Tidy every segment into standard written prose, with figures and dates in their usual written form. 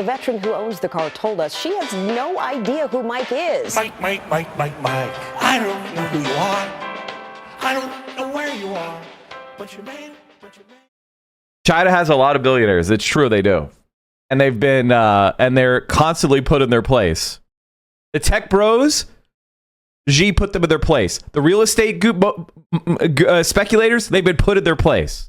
The veteran who owns the car told us she has no idea who Mike is. Mike. I don't know who you are. I don't know where you are. But you're man. China has a lot of billionaires. It's true, they do. And they've been, and they're constantly put in their place. The tech bros, Xi put them in their place. The real estate speculators, they've been put in their place.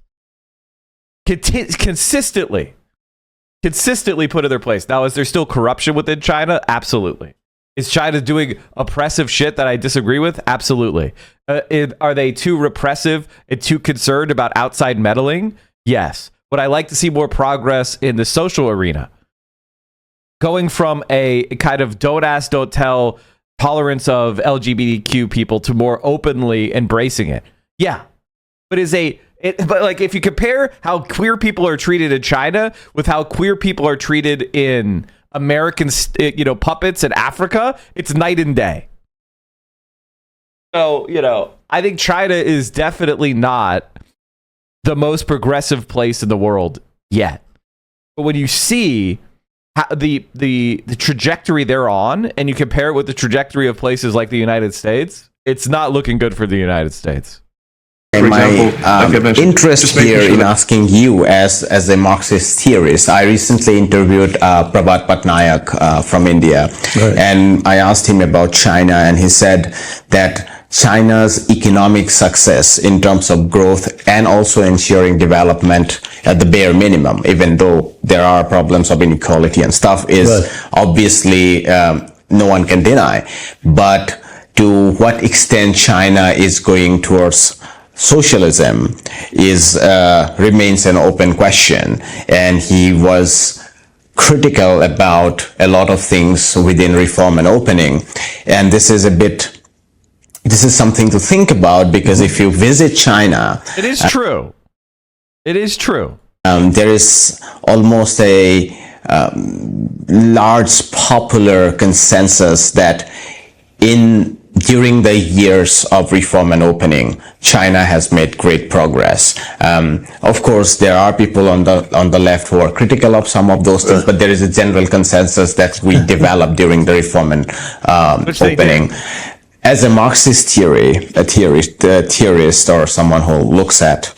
Consistently put in their place. Now, is there still corruption within China? Absolutely. Is China doing oppressive shit that I disagree with? Absolutely. Are they too repressive and too concerned about outside meddling? Yes. Would I like to see more progress in the social arena? Going from a kind of don't ask, don't tell tolerance of LGBTQ people to more openly embracing it. Yeah. But but like if you compare how queer people are treated in China with how queer people are treated in American, puppets in Africa, it's night and day. So, I think China is definitely not the most progressive place in the world yet. But when you see how the trajectory they're on and you compare it with the trajectory of places like the United States, it's not looking good for the United States. For example, interest here in asking you as a Marxist theorist, I recently interviewed Prabhat Patnaik from India, right. And I asked him about China, and he said that China's economic success in terms of growth and also ensuring development at the bare minimum, even though there are problems of inequality and stuff, is right. Obviously no one can deny. But to what extent China is going towards socialism remains an open question, and he was critical about a lot of things within reform and opening. And this is something to think about, because if you visit China, it is true. There is almost a large popular consensus that during the years of reform and opening, China has made great progress. Of course, there are people on the left who are critical of some of those things, but there is a general consensus that we developed during the reform and opening. As a Marxist theorist, or someone who looks at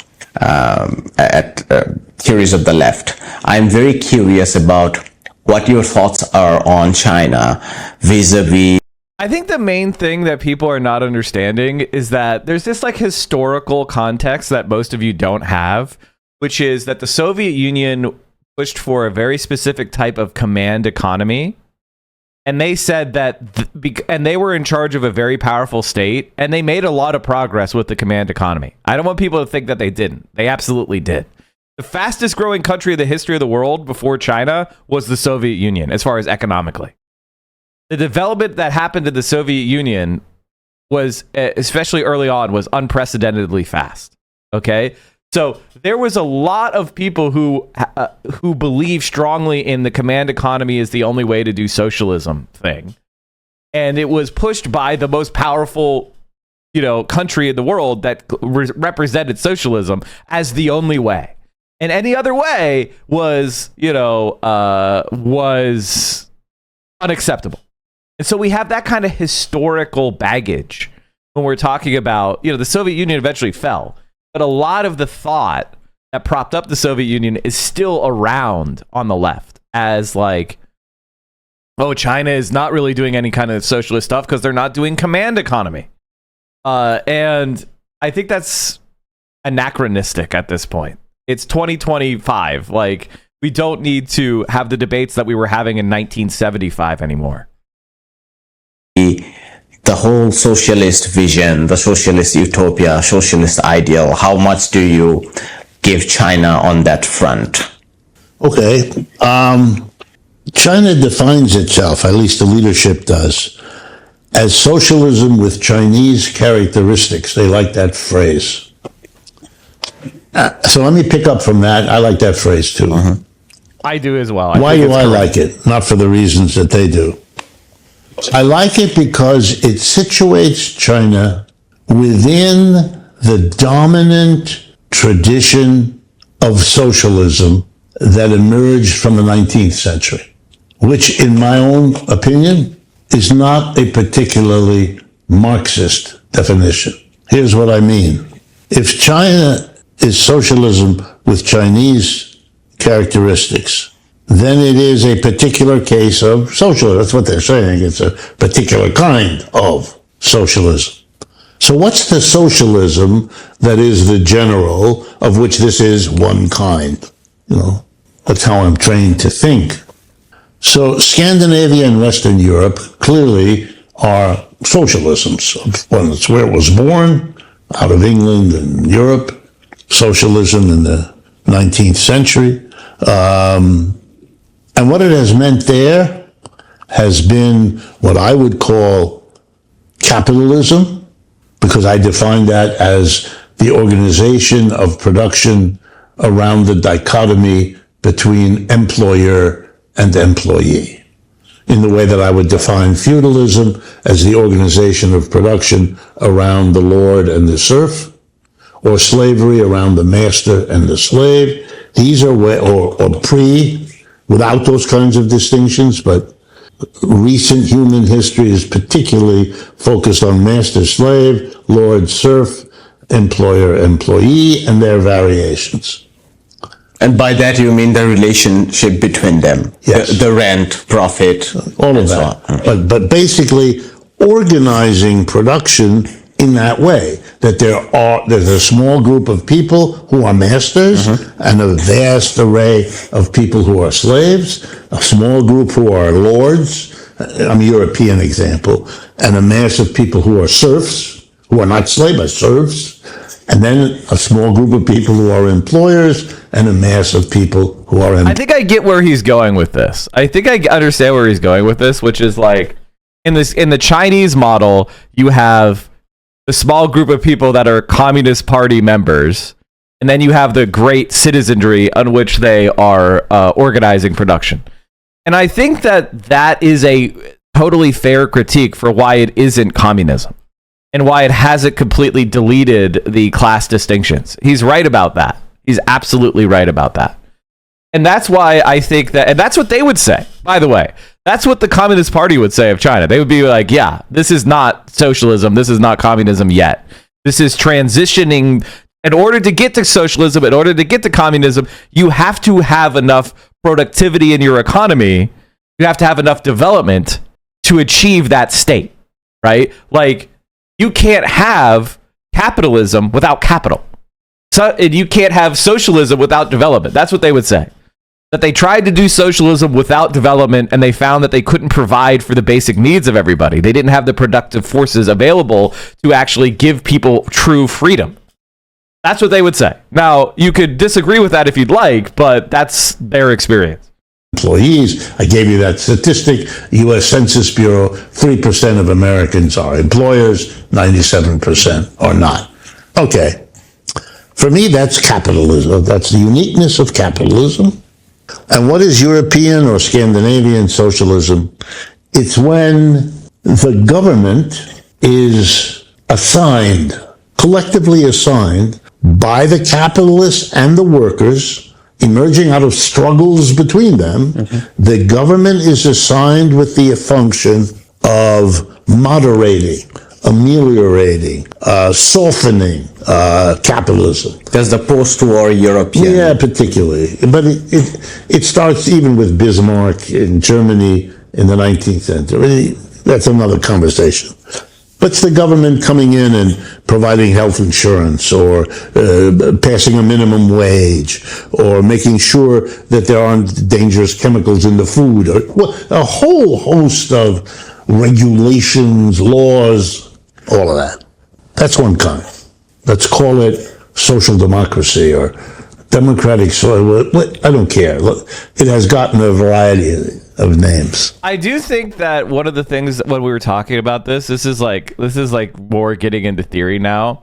theories of the left, I'm very curious about what your thoughts are on China vis-a-vis. I think the main thing that people are not understanding is that there's this like historical context that most of you don't have, which is that the Soviet Union pushed for a very specific type of command economy. And they said that, and they were in charge of a very powerful state, and they made a lot of progress with the command economy. I don't want people to think that they didn't. They absolutely did. The fastest growing country in the history of the world before China was the Soviet Union, as far as economically. The development that happened in the Soviet Union was, especially early on, was unprecedentedly fast. Okay? So there was a lot of people who believe strongly in the command economy is the only way to do socialism thing. And it was pushed by the most powerful, country in the world that represented socialism as the only way. And any other way was unacceptable. And so we have that kind of historical baggage when we're talking about, the Soviet Union eventually fell. But a lot of the thought that propped up the Soviet Union is still around on the left as like, oh, China is not really doing any kind of socialist stuff because they're not doing command economy. And I think that's anachronistic at this point. It's 2025. Like, we don't need to have the debates that we were having in 1975 anymore. The whole socialist vision, the socialist utopia, socialist ideal, how much do you give China on that front? Okay. China defines itself, at least the leadership does, as socialism with Chinese characteristics. They like that phrase. So let me pick up from that. I like that phrase too. Uh-huh. I do as well. Why do I like it? Not for the reasons that they do. I like it because it situates China within the dominant tradition of socialism that emerged from the 19th century. which in my own opinion is not a particularly Marxist definition. Here's what I mean. If China is socialism with Chinese characteristics, then it is a particular case of socialism. That's what they're saying. It's a particular kind of socialism. So what's the socialism that is the general, of which this is one kind? You know, that's how I'm trained to think. So Scandinavia and Western Europe clearly are socialisms. Well, it's where it was born, out of England and Europe, socialism in the 19th century. And what it has meant there has been what I would call capitalism, because I define that as the organization of production around the dichotomy between employer and employee, in the way that I would define feudalism as the organization of production around the lord and the serf, or slavery around the master and the slave. These are without those kinds of distinctions, but recent human history is particularly focused on master-slave, lord-serf, employer-employee, and their variations. And by that you mean the relationship between them, yes. the rent, profit, all of that. So but basically organizing production in that way, that there's a small group of people who are masters and a vast array of people who are slaves, a small group who are lords, I'm a European example, and a mass of people who are serfs, who are not slaves, but serfs, and then a small group of people who are employers, and a mass of people who are... I think I get where he's going with this. I think I understand where he's going with this, which is like, in the Chinese model, you have the small group of people that are Communist Party members, and then you have the great citizenry on which they are organizing production. And I think that is a totally fair critique for why it isn't communism and why it hasn't completely deleted the class distinctions. He's right about that. He's absolutely right about that. And that's why I think that, and that's what they would say, by the way. That's what the Communist Party would say of China. They would be like, yeah, this is not socialism. This is not communism yet. This is transitioning. In order to get to socialism, in order to get to communism, you have to have enough productivity in your economy. You have to have enough development to achieve that state, right? Like, you can't have capitalism without capital. So, and you can't have socialism without development. That's what they would say. That they tried to do socialism without development, and they found that they couldn't provide for the basic needs of everybody. They didn't have the productive forces available to actually give people true freedom. That's what they would say. Now, you could disagree with that if you'd like, but that's their experience. Employees, I gave you that statistic, U.S. Census Bureau, 3% of Americans are employers, 97% are not. Okay. For me, that's capitalism. That's the uniqueness of capitalism. And what is European or Scandinavian socialism? It's when the government is assigned, collectively assigned, by the capitalists and the workers, emerging out of struggles between them. The government is assigned with the function of moderating, ameliorating, softening capitalism. There's the post-war European. Yeah, particularly. But it starts even with Bismarck in Germany in the 19th century. That's another conversation. But it's the government coming in and providing health insurance, or passing a minimum wage, or making sure that there aren't dangerous chemicals in the food, or a whole host of regulations, laws, all of that. That's one kind. Let's call it social democracy or democratic. I don't care. It has gotten a variety of names. I do think that one of the things when we were talking about this is like more getting into theory now,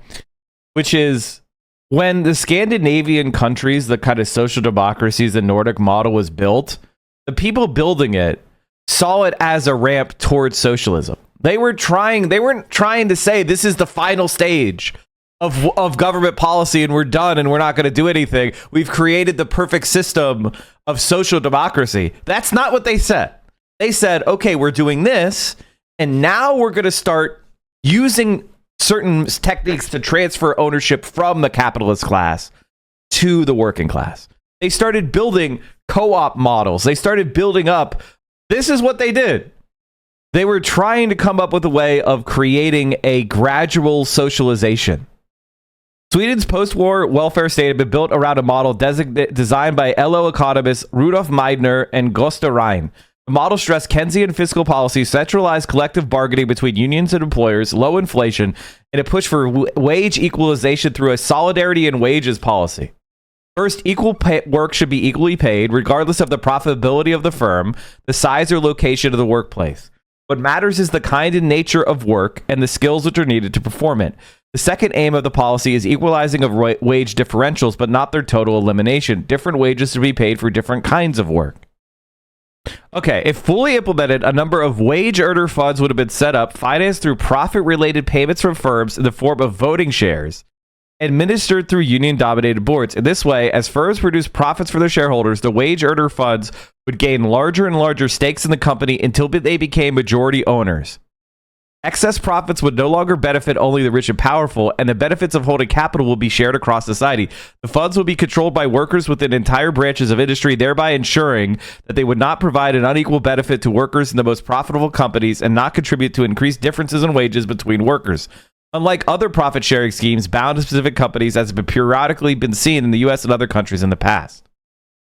which is when the Scandinavian countries, the kind of social democracies, the Nordic model was built, the people building it saw it as a ramp towards socialism. They weren't trying to say this is the final stage of government policy and we're done and we're not going to do anything. We've created the perfect system of social democracy. That's not what they said. They said, okay, we're doing this, and now we're going to start using certain techniques to transfer ownership from the capitalist class to the working class. They started building co-op models. They started building up. This is what they did. They were trying to come up with a way of creating a gradual socialization. Sweden's post-war welfare state had been built around a model designed by LO economists Rudolf Meidner and Gösta Rehn. The model stressed Keynesian fiscal policy, centralized collective bargaining between unions and employers, low inflation, and a push for wage equalization through a solidarity in wages policy. First, work should be equally paid, regardless of the profitability of the firm, the size or location of the workplace. What matters is the kind and nature of work and the skills which are needed to perform it. The second aim of the policy is equalizing of wage differentials, but not their total elimination. Different wages to be paid for different kinds of work. Okay, if fully implemented, a number of wage earner funds would have been set up, financed through profit-related payments from firms in the form of voting shares, administered through union-dominated boards. In this way, as firms produce profits for their shareholders, the wage earner funds would gain larger and larger stakes in the company until they became majority owners. Excess profits would no longer benefit only the rich and powerful, and the benefits of holding capital will be shared across society. The funds will be controlled by workers within entire branches of industry, thereby ensuring that they would not provide an unequal benefit to workers in the most profitable companies and not contribute to increased differences in wages between workers. Unlike other profit-sharing schemes bound to specific companies, as has periodically been seen in the U.S. and other countries in the past.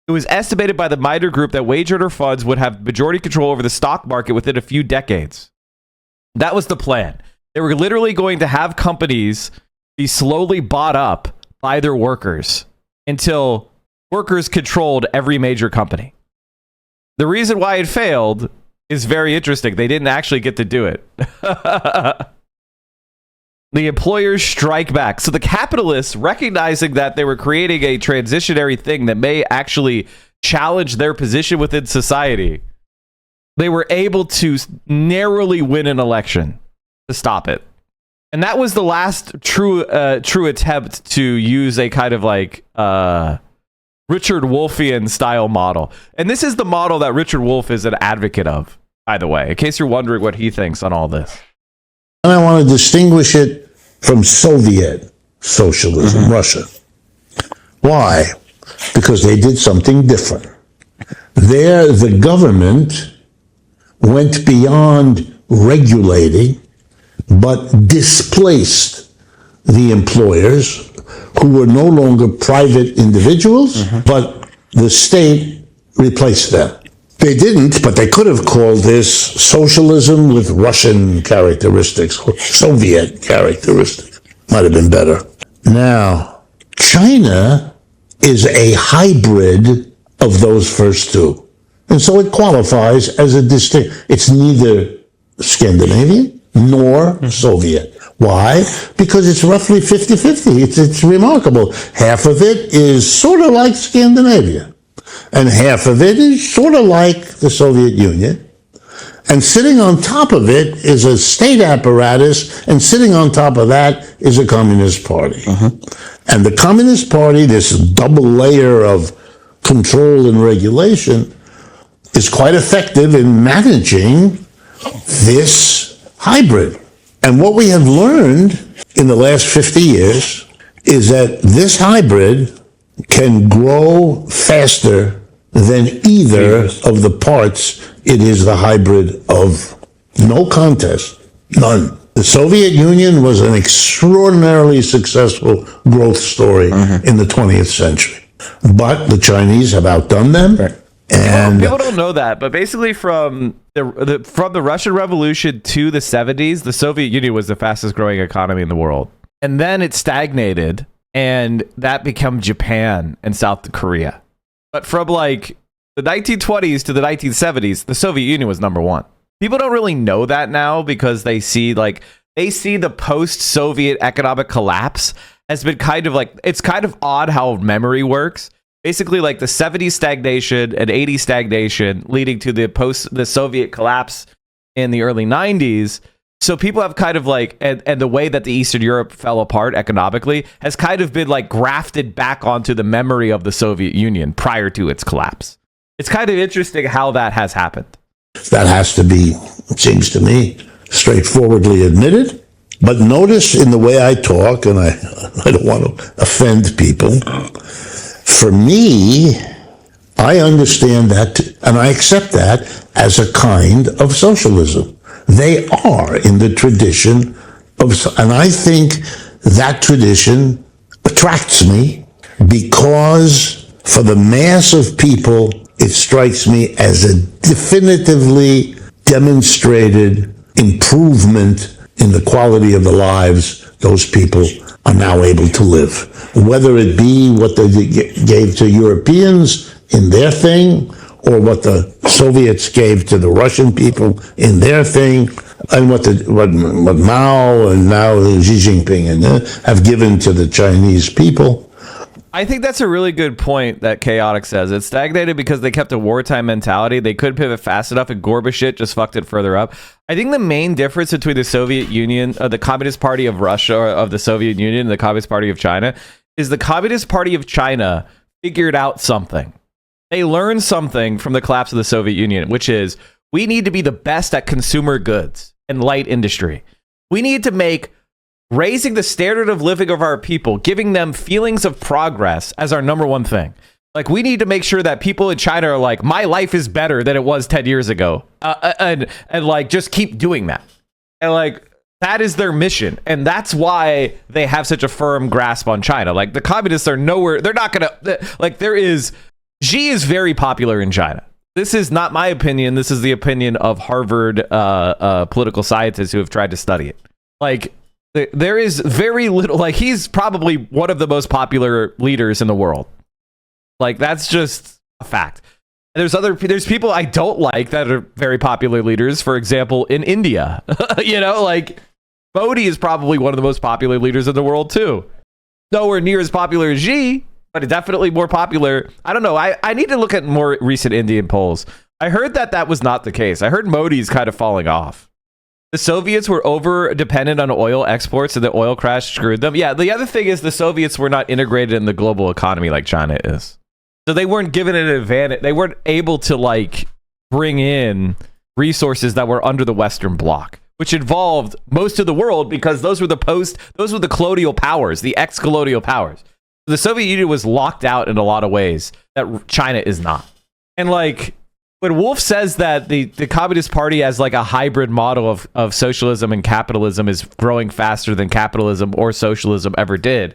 It was estimated by the Meidner Group that wage earner funds would have majority control over the stock market within a few decades. That was the plan. They were literally going to have companies be slowly bought up by their workers until workers controlled every major company. The reason why it failed is very interesting. They didn't actually get to do it. The employers strike back. So the capitalists, recognizing that they were creating a transitionary thing that may actually challenge their position within society, they were able to narrowly win an election to stop it. And that was the last true attempt to use a kind of like Richard Wolffian style model. And this is the model that Richard Wolff is an advocate of, by the way, in case you're wondering what he thinks on all this. And I want to distinguish it from Soviet socialism, Russia. Why? Because they did something different. There, the government went beyond regulating, but displaced the employers who were no longer private individuals, but the state replaced them. They didn't, but they could have called this socialism with Russian characteristics, or Soviet characteristics. Might have been better. Now, China is a hybrid of those first two. And so it qualifies as a distinct. It's neither Scandinavian nor Soviet. Why? Because it's roughly 50-50. It's remarkable. Half of it is sort of like Scandinavia, and half of it is sort of like the Soviet Union. And sitting on top of it is a state apparatus, and sitting on top of that is a Communist Party. And the Communist Party, this double layer of control and regulation, is quite effective in managing this hybrid. And what we have learned in the last 50 years is that this hybrid can grow faster than either of the parts. It is the hybrid of no contest, none. The Soviet Union was an extraordinarily successful growth story in the 20th century. But the Chinese have outdone them. And people don't know that, but basically from the Russian Revolution to the 70s, the Soviet Union was the fastest growing economy in the world. And then it stagnated, and that became Japan and South Korea. But from like the 1920s to the 1970s, the Soviet Union was number one. People don't really know that now because they see the post-Soviet economic collapse has been kind of like, it's kind of odd how memory works. Basically, like the 70s stagnation and 80s stagnation leading to the Soviet collapse in the early 90s. So people have kind of like, and the way that the Eastern Europe fell apart economically has kind of been like grafted back onto the memory of the Soviet Union prior to its collapse. It's kind of interesting how that has happened. That has to be, it seems to me, straightforwardly admitted. But notice in the way I talk, and I don't want to offend people, for me, I understand that, and I accept that as a kind of socialism. They are in the tradition of, and I think that tradition attracts me because for the mass of people, it strikes me as a definitively demonstrated improvement in the quality of the lives those people are now able to live. Whether it be what they gave to Europeans in their thing, or what the Soviets gave to the Russian people in their thing, and what Mao and now Xi Jinping have given to the Chinese people. I think that's a really good point that Chaotic says. It stagnated because they kept a wartime mentality. They couldn't pivot fast enough, and Gorbachev just fucked it further up. I think the main difference between the Soviet Union, the Communist Party of Russia, or of the Soviet Union, and the Communist Party of China, is the Communist Party of China figured out something. They learned something from the collapse of the Soviet Union, which is we need to be the best at consumer goods and light industry. We need to make raising the standard of living of our people, giving them feelings of progress as our number one thing. Like, we need to make sure that people in China are like, my life is better than it was 10 years ago. And like, just keep doing that. And like, that is their mission. And that's why they have such a firm grasp on China. Like, the communists are nowhere. They're not going to, like, Xi is very popular in China. This is not my opinion. This is the opinion of Harvard political scientists who have tried to study it. Like, there is very little, like, he's probably one of the most popular leaders in the world. Like, that's just a fact. There's people I don't like that are very popular leaders. For example, in India, like Modi is probably one of the most popular leaders in the world too. Nowhere near as popular as Xi, but definitely more popular. I don't know. I need to look at more recent Indian polls. I heard that was not the case. I heard Modi's kind of falling off. The Soviets were over dependent on oil exports, and the oil crash screwed them. Yeah, the other thing is the Soviets were not integrated in the global economy like China is. So they weren't given an advantage. They weren't able to like bring in resources that were under the Western Bloc, which involved most of the world because those were the colonial powers, the ex-colonial powers. The Soviet Union was locked out in a lot of ways that China is not. And like, when Wolff says that the Communist Party as like a hybrid model of socialism and capitalism is growing faster than capitalism or socialism ever did,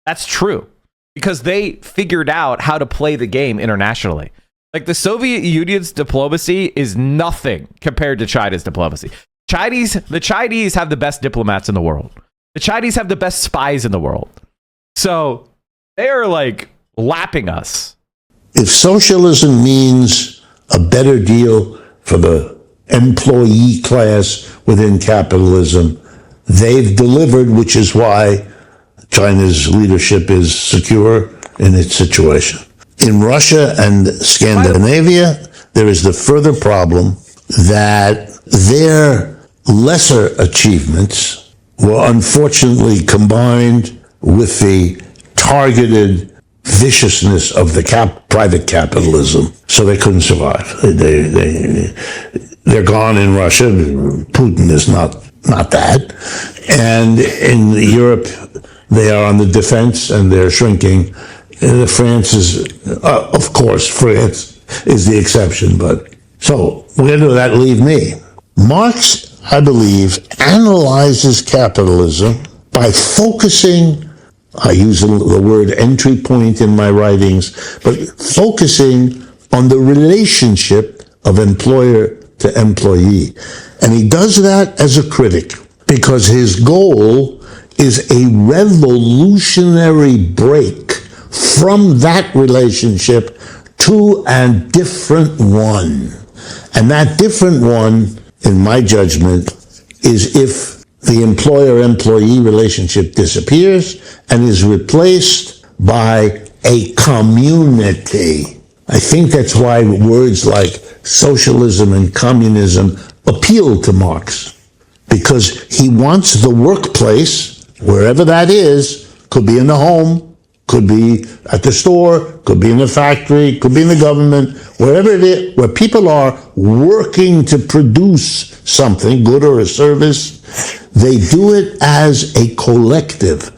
that's true. Because they figured out how to play the game internationally. Like, the Soviet Union's diplomacy is nothing compared to China's diplomacy. The Chinese have the best diplomats in the world. The Chinese have the best spies in the world. So they are like lapping us. If socialism means a better deal for the employee class within capitalism, they've delivered, which is why China's leadership is secure in its situation. In Russia and Scandinavia, there is the further problem that their lesser achievements were unfortunately combined with the targeted viciousness of the private capitalism, so they couldn't survive. They're gone in Russia. Putin is not that. And in Europe, they are on the defense and they're shrinking. France is, of course, France is the exception. But so where does that leave me? Marx, I believe, analyzes capitalism by focusing, I use the word entry point in my writings, but focusing on the relationship of employer to employee. And he does that as a critic because his goal is a revolutionary break from that relationship to a different one. And that different one, in my judgment, is if the employer-employee relationship disappears and is replaced by a community. I think that's why words like socialism and communism appeal to Marx, because he wants the workplace, wherever that is, could be in the home, Could be at the store, could be in the factory, could be in the government, wherever it is, where people are working to produce something, good or a service, they do it as a collective.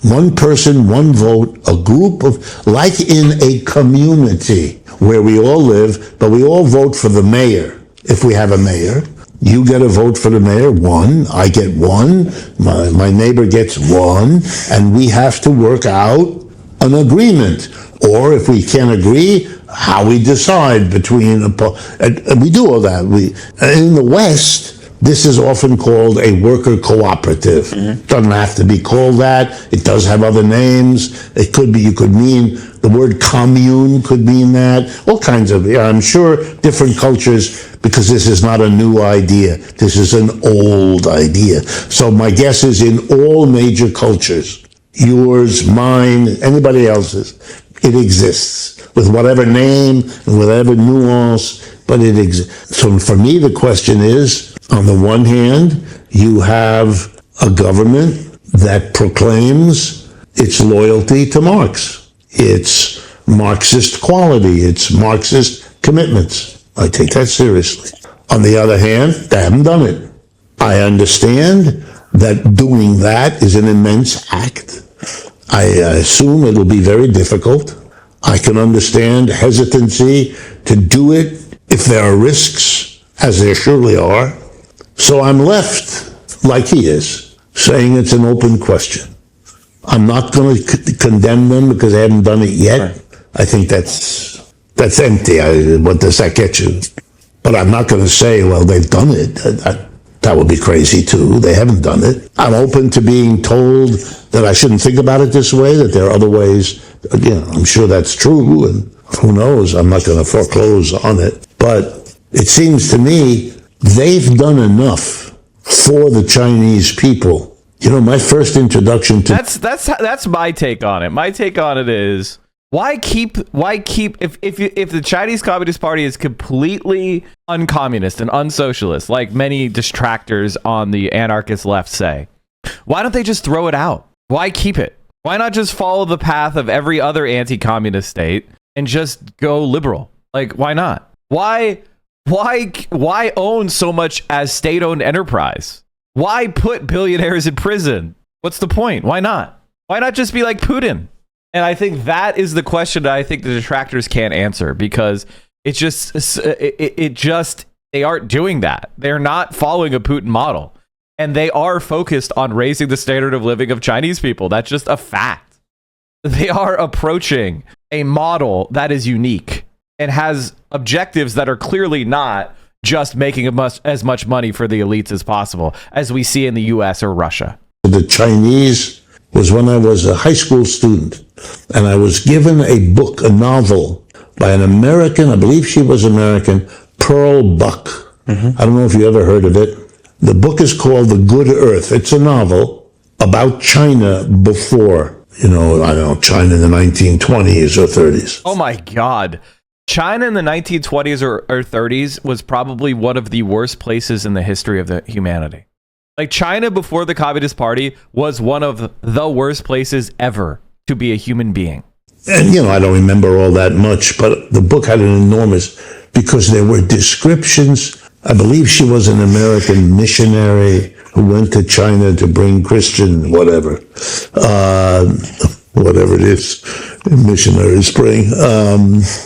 One person, one vote, a group of, like in a community where we all live, but we all vote for the mayor. If we have a mayor, you get a vote for the mayor, one, I get one, my neighbor gets one, and we have to work out an agreement. Or if we can't agree, how we decide between, and we do all that. In the West, this is often called a worker cooperative. Mm-hmm. Doesn't have to be called that. It does have other names. It could be, you could mean, the word commune could mean that. All kinds of, I'm sure different cultures, because this is not a new idea. This is an old idea. So my guess is in all major cultures, yours, mine, anybody else's, it exists with whatever name and whatever nuance, but it exists. So for me, the question is, on the one hand, you have a government that proclaims its loyalty to Marx, its Marxist quality, its Marxist commitments. I take that seriously. On the other hand, they haven't done it. I understand that doing that is an immense act. I assume it'll be very difficult. I can understand hesitancy to do it if there are risks, as there surely are. So I'm left, like he is, saying it's an open question. I'm not going to condemn them because they haven't done it yet. Right. I think that's empty. What does that get you? But I'm not going to say, well, they've done it. That would be crazy too. They haven't done it. I'm open to being told that I shouldn't think about it this way, that there are other ways. Again, I'm sure that's true, and who knows? I'm not going to foreclose on it. But it seems to me they've done enough for the Chinese people. You know, my first introduction to that's my take on it. My take on it is, why keep if the Chinese Communist Party is completely uncommunist and unsocialist, like many detractors on the anarchist left say, why don't they just throw it out? Why keep it? Why not just follow the path of every other anti-communist state and just go liberal? Like, why not? Why own so much as state-owned enterprise? Why put billionaires in prison? What's the point? Why not? Why not just be like Putin? And I think that is the question that I think the detractors can't answer, because it just they aren't doing that. They're not following a Putin model, and they are focused on raising the standard of living of Chinese people. That's just a fact. They are approaching a model that is unique and has objectives that are clearly not just making as much money for the elites as possible, as we see in the US or Russia. The Chinese was when I was a high school student, and I was given a book, a novel, by an American, I believe she was American, Pearl Buck. Mm-hmm. I don't know if you ever heard of it. The book is called The Good Earth. It's a novel about China before, China in the 1920s or 30s. Oh my God. China in the 1920s or 30s was probably one of the worst places in the history of the humanity. Like, China before the Communist Party was one of the worst places ever to be a human being. And, I don't remember all that much, but the book had an enormous, because there were descriptions. I believe she was an American missionary who went to China to bring Christian whatever it is, missionary spring,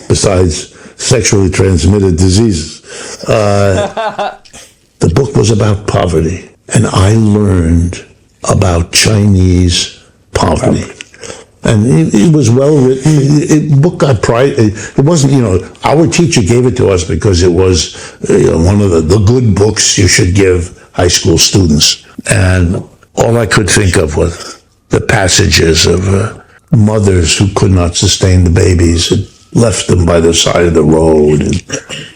besides sexually transmitted diseases. The book was about poverty, and I learned about Chinese poverty. And it was well written. The book got prize. It wasn't, our teacher gave it to us because it was one of the good books you should give high school students. And all I could think of was the passages of mothers who could not sustain the babies and left them by the side of the road. And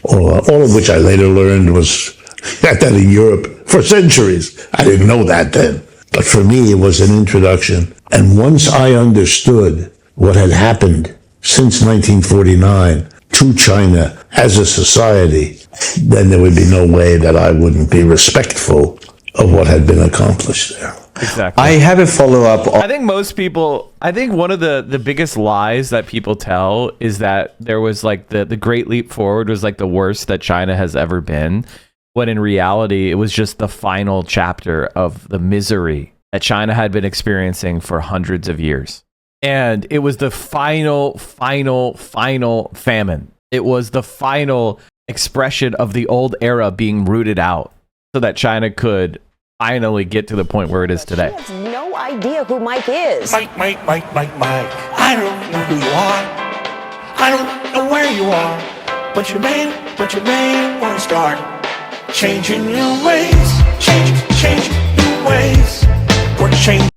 all of which I later learned was that in Europe for centuries. I didn't know that then. But for me, it was an introduction. And once I understood what had happened since 1949 to China as a society, then there would be no way that I wouldn't be respectful of what had been accomplished there. Exactly. I have a follow-up. I think most people, I think one of the biggest lies that people tell is that there was like the Great Leap Forward was like the worst that China has ever been, when in reality, it was just the final chapter of the misery that China had been experiencing for hundreds of years. And it was the final famine. It was the final expression of the old era being rooted out so that China could finally get to the point where it is today. She has no idea who Mike is. Mike. I don't know who you are. I don't know where you are. But you may want to start changing your ways. Change your ways. Or change.